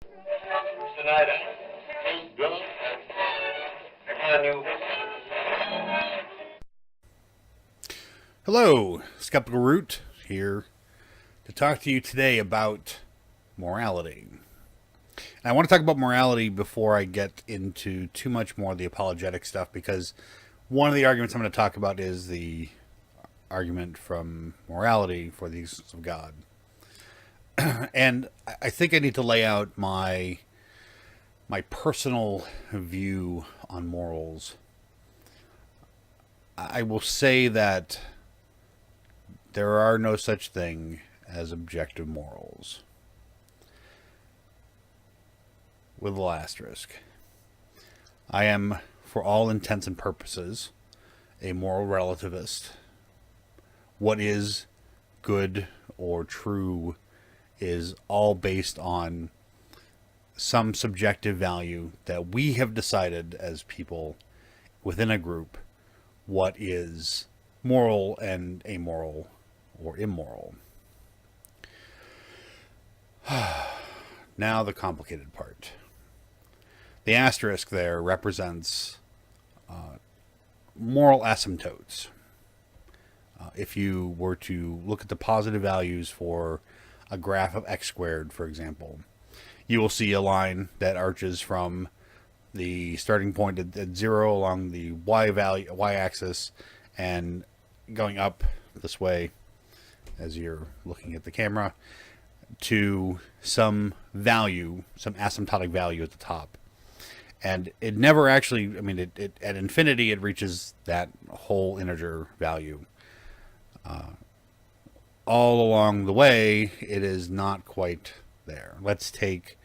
Tonight, drunk. I knew. Hello, SkepticalRoot here to talk to you today about morality. And I want to talk about morality before I get into too much more of the apologetic stuff, because one of the arguments I'm going to talk about is the argument from morality for the existence of God. And I think I need to lay out my personal view on morals. I will say that there are no such thing as objective morals, with a little asterisk. I am, for all intents and purposes, a moral relativist. What is good or true is all based on some subjective value that we have decided as people within a group what is moral and amoral or immoral. Now the complicated part. The asterisk there represents moral asymptotes. If you were to look at the positive values for a graph of x squared, for example, you will see a line that arches from the starting point at 0 along the y-axis and going up this way as you're looking at the camera to some value, some asymptotic value at the top. And it never actually, at infinity, it reaches that whole integer value. All along the way, it is not quite there. Let's take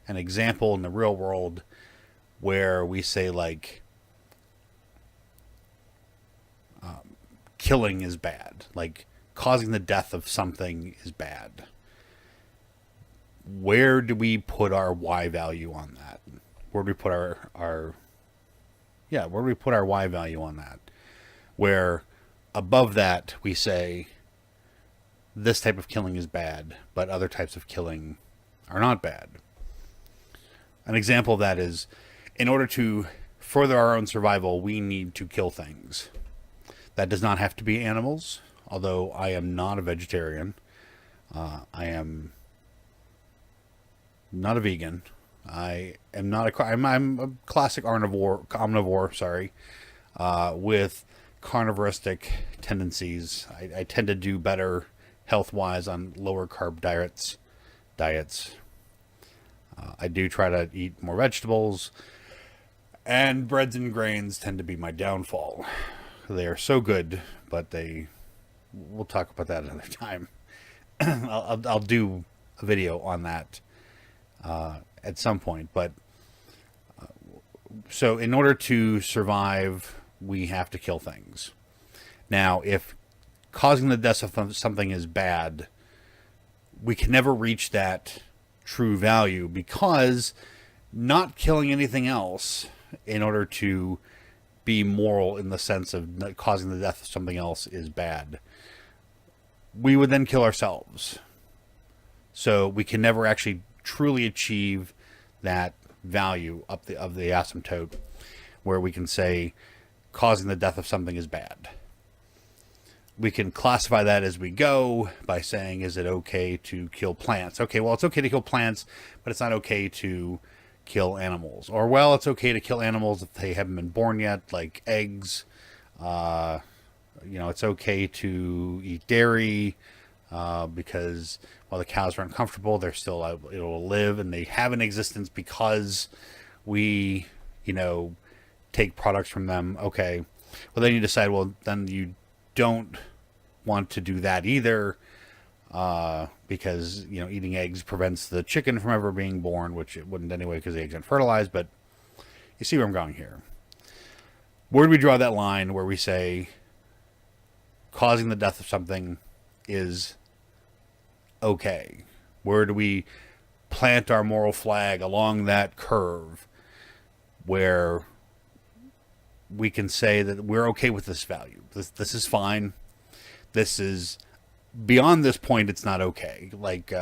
an example in the real world where we say, like, killing is bad. Like, causing the death of something is bad. Where do we put our Y value on that? Where do we put where do we put our Y value on that? Where above that we say this type of killing is bad, but other types of killing are not bad. An example of that is, in order to further our own survival, we need to kill things. That does not have to be animals, although I am not a vegetarian. I am not a vegan. I am not I'm a classic omnivore, with carnivoristic tendencies. I tend to do better health-wise on lower carb diets. I do try to eat more vegetables, and breads and grains tend to be my downfall. They are so good, but we'll talk about that another time. I'll do a video on that at some point. But so in order to survive, we have to kill things. Now, if causing the death of something is bad, we can never reach that true value, because not killing anything else in order to be moral in the sense of causing the death of something else is bad, we would then kill ourselves. So we can never actually truly achieve that value of the asymptote where we can say causing the death of something is bad. We can classify that as we go by saying, is it okay to kill plants? Okay, well, it's okay to kill plants, but it's not okay to kill animals. Or, well, it's okay to kill animals if they haven't been born yet, like eggs. It's okay to eat dairy because while the cows are uncomfortable, they're still able to live, and they have an existence because we, take products from them. Okay, well, then you decide, well, then you don't want to do that either, because eating eggs prevents the chicken from ever being born, which it wouldn't anyway because the eggs aren't fertilized. But you see where I'm going here. Where do we draw that line where we say causing the death of something is okay? Where do we plant our moral flag along that curve where we can say that we're okay with this value? This is fine. This is beyond this point. It's not okay. Like,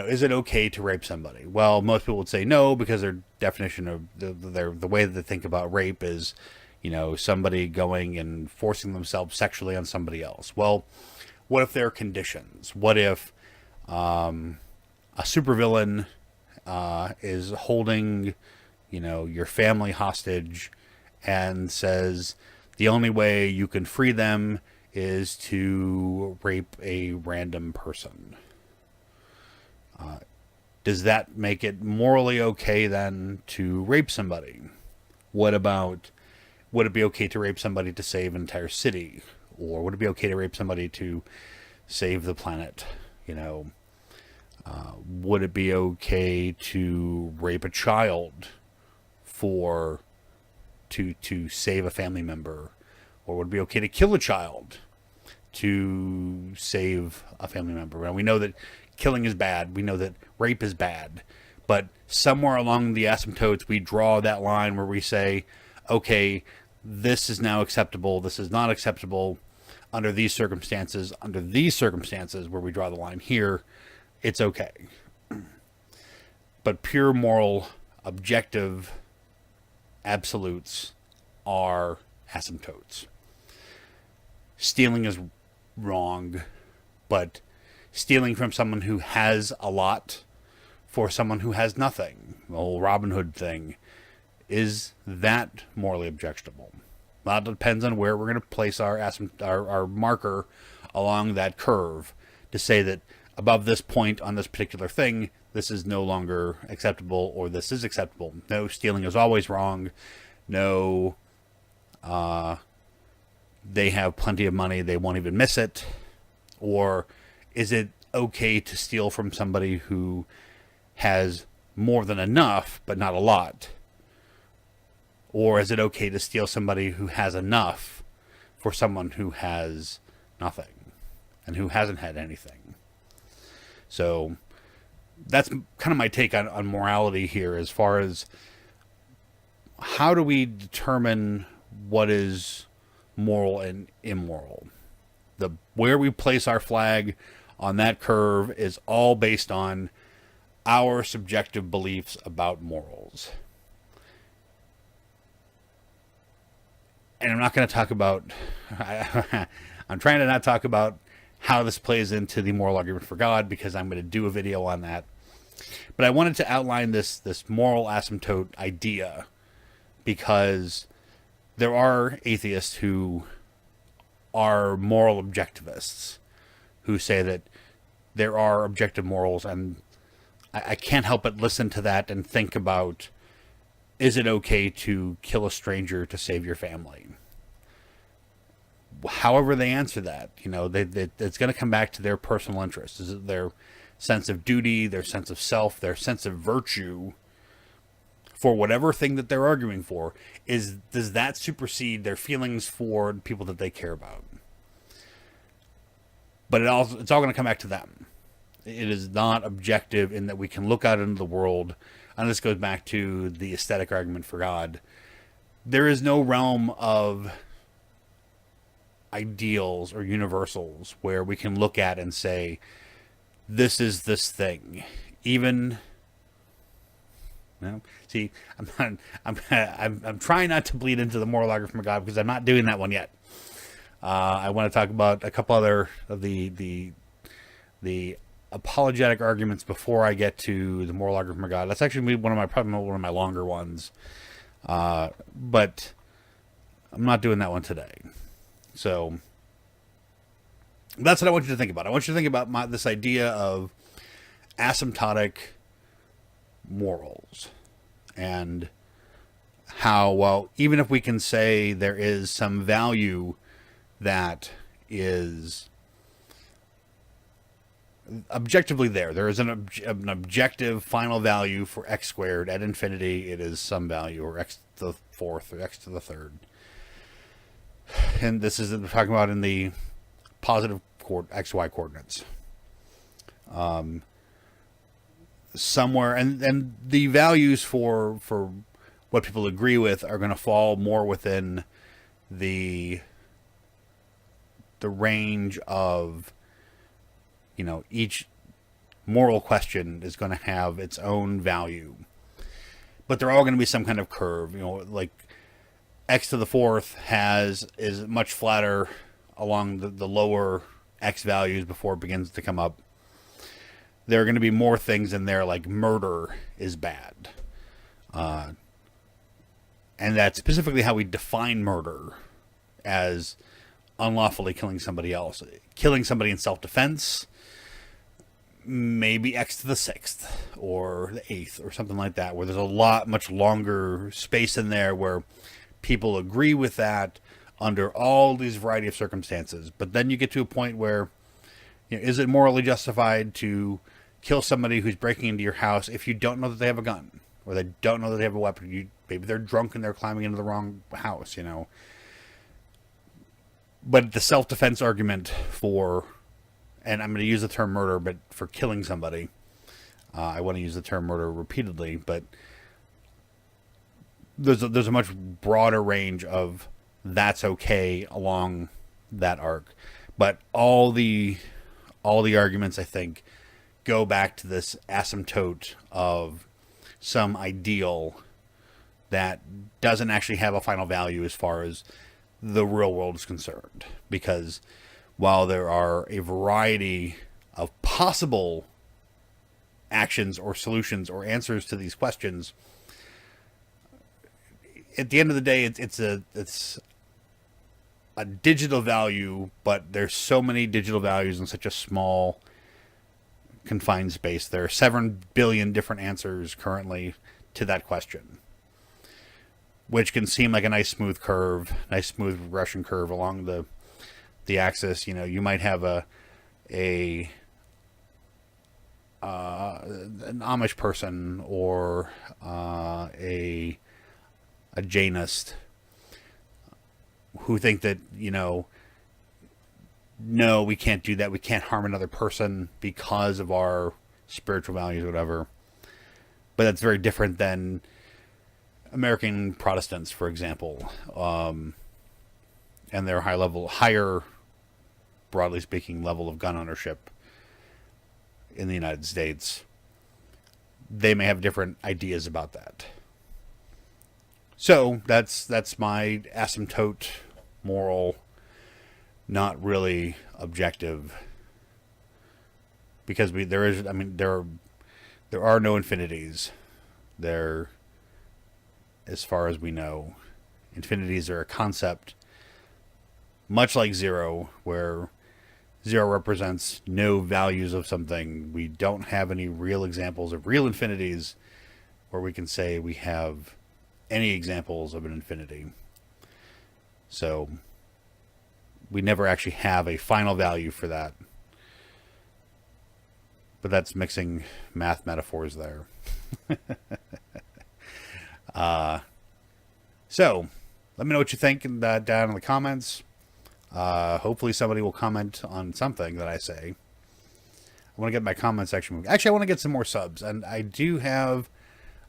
is it okay to rape somebody? Well, most people would say no, because their definition of the way that they think about rape is, somebody going and forcing themselves sexually on somebody else. Well, what if there are conditions? What if a supervillain is holding, your family hostage and says the only way you can free them is to rape a random person? Does that make it morally okay then to rape somebody? What about, would it be okay to rape somebody to save an entire city? Or would it be okay to rape somebody to save the planet? Would it be okay to rape a child to save a family member? Or would it be okay to kill a child to save a family member? And we know that killing is bad. We know that rape is bad. But somewhere along the asymptotes, we draw that line where we say, okay, this is now acceptable. This is not acceptable under these circumstances. Under these circumstances, where we draw the line here, it's okay. But pure moral, objective absolutes are asymptotes. Stealing is wrong, but stealing from someone who has a lot for someone who has nothing, the whole Robin Hood thing, is that morally objectionable? That depends on where we're going to place our marker along that curve to say that above this point on this particular thing, this is no longer acceptable, or this is acceptable. No, stealing is always wrong. No, they have plenty of money, they won't even miss it. Or is it okay to steal from somebody who has more than enough, but not a lot? Or is it okay to steal somebody who has enough for someone who has nothing and who hasn't had anything? So that's kind of my take on morality here, as far as how do we determine what is moral and immoral. Where we place our flag on that curve is all based on our subjective beliefs about morals. And I'm not going to talk about, I'm trying to not talk about how this plays into the moral argument for God, because I'm going to do a video on that. But I wanted to outline this moral asymptote idea, because there are atheists who are moral objectivists, who say that there are objective morals, and I can't help but listen to that and think about, is it okay to kill a stranger to save your family? However they answer that, it's going to come back to their personal interests. Is it their sense of duty, their sense of self, their sense of virtue for whatever thing that they're arguing for? Does that supersede their feelings for people that they care about? But it's all going to come back to them. It is not objective in that we can look out into the world, and this goes back to the aesthetic argument for God. There is no realm of ideals or universals where we can look at and say, this is this thing. Even, see, I'm trying not to bleed into the moral argument from God, because I'm not doing that one yet. I want to talk about a couple other of the apologetic arguments before I get to the moral argument from God. That's actually probably one of my longer ones, but I'm not doing that one today. So that's what I want you to think about. I want you to think about this idea of asymptotic morals, and how, well, even if we can say there is some value that is objectively there is an objective final value for x squared at infinity. It is some value, or x to the fourth, or x to the third. And this is we're talking about in the positive xy coordinates. Somewhere, and the values for what people agree with are going to fall more within the range of, each moral question is going to have its own value. But they're all going to be some kind of curve. You know, like x to the fourth is much flatter along the lower x values before it begins to come up. There are going to be more things in there, like murder is bad. And that's specifically how we define murder, as unlawfully killing somebody else. Killing somebody in self-defense, maybe x to the sixth or the eighth or something like that, where there's much longer space in there where people agree with that under all these variety of circumstances. But then you get to a point where, you know, is it morally justified to kill somebody who's breaking into your house if you don't know that they have a gun, or they don't know that they have a weapon? Maybe they're drunk and they're climbing into the wrong house, you know. But the self-defense argument for, and I'm going to use the term murder, but for killing somebody, I want to use the term murder repeatedly, but there's a much broader range of that's okay along that arc. But all the arguments, I think, go back to this asymptote of some ideal that doesn't actually have a final value as far as the real world is concerned. Because while there are a variety of possible actions or solutions or answers to these questions, at the end of the day, it's a digital value, but there's so many digital values in such a small confined space. There are 7 billion different answers currently to that question, which can seem like a nice smooth curve, nice smooth regression curve along the axis. You know, you might have an Amish person or a Jainist who think that, you know, no, we can't do that. We can't harm another person because of our spiritual values or whatever. But that's very different than American Protestants, for example, and their higher, broadly speaking, level of gun ownership in the United States. They may have different ideas about that. So that's my asymptote moral, not really objective, because there are no infinities there. As far as we know, infinities are a concept, much like zero, where zero represents no values of something. We don't have any real examples of real infinities where we can say we have any examples of an infinity. So we never actually have a final value for that. But that's mixing math metaphors there. So let me know what you think down in the comments. Hopefully somebody will comment on something that I say. I want to get my comment section moving. Actually, I want to get some more subs, and I do have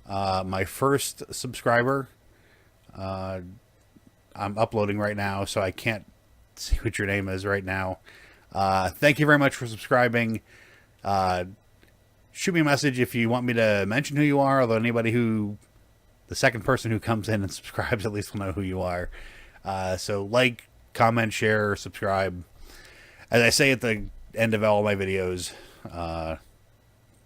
my first subscriber. I'm uploading right now, so I can't see what your name is right now. Thank you very much for subscribing. Shoot me a message if you want me to mention who you are, although the second person who comes in and subscribes at least will know who you are. So like, comment, share, subscribe. As I say at the end of all my videos,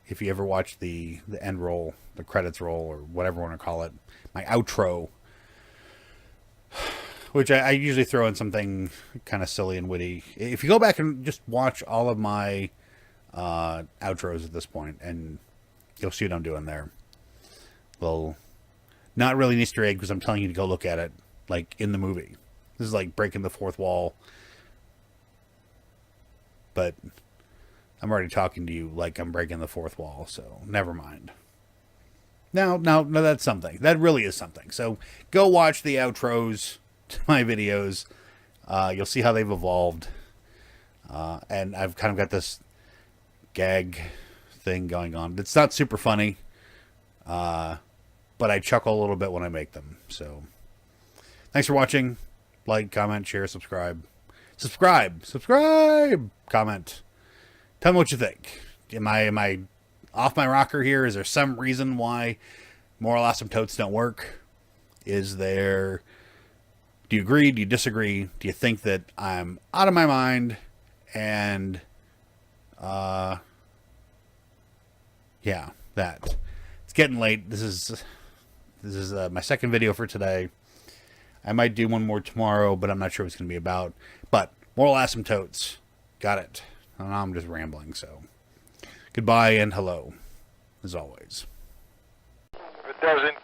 if you ever watch the end roll, the credits roll, or whatever you want to call it, my outro, which I usually throw in something kind of silly and witty. If you go back and just watch all of my outros at this point, and you'll see what I'm doing there. Well, not really an Easter egg, because I'm telling you to go look at it, like in the movie. This is like breaking the fourth wall. But I'm already talking to you like I'm breaking the fourth wall, so never mind. No, that's something. That really is something. So go watch the outros to my videos. You'll see how they've evolved. And I've kind of got this gag thing going on. It's not super funny. But I chuckle a little bit when I make them. So thanks for watching. Like, comment, share, subscribe. Subscribe! Comment. Tell me what you think. Am I off my rocker here? Is there some reason why moral asymptotes don't work? Is there... Do you agree? Do you disagree? Do you think that I'm out of my mind? And, yeah, that. It's getting late. This is my second video for today. I might do one more tomorrow, but I'm not sure what it's going to be about. But moral asymptotes. Got it. Now I'm just rambling, so goodbye and hello, as always. If it doesn't,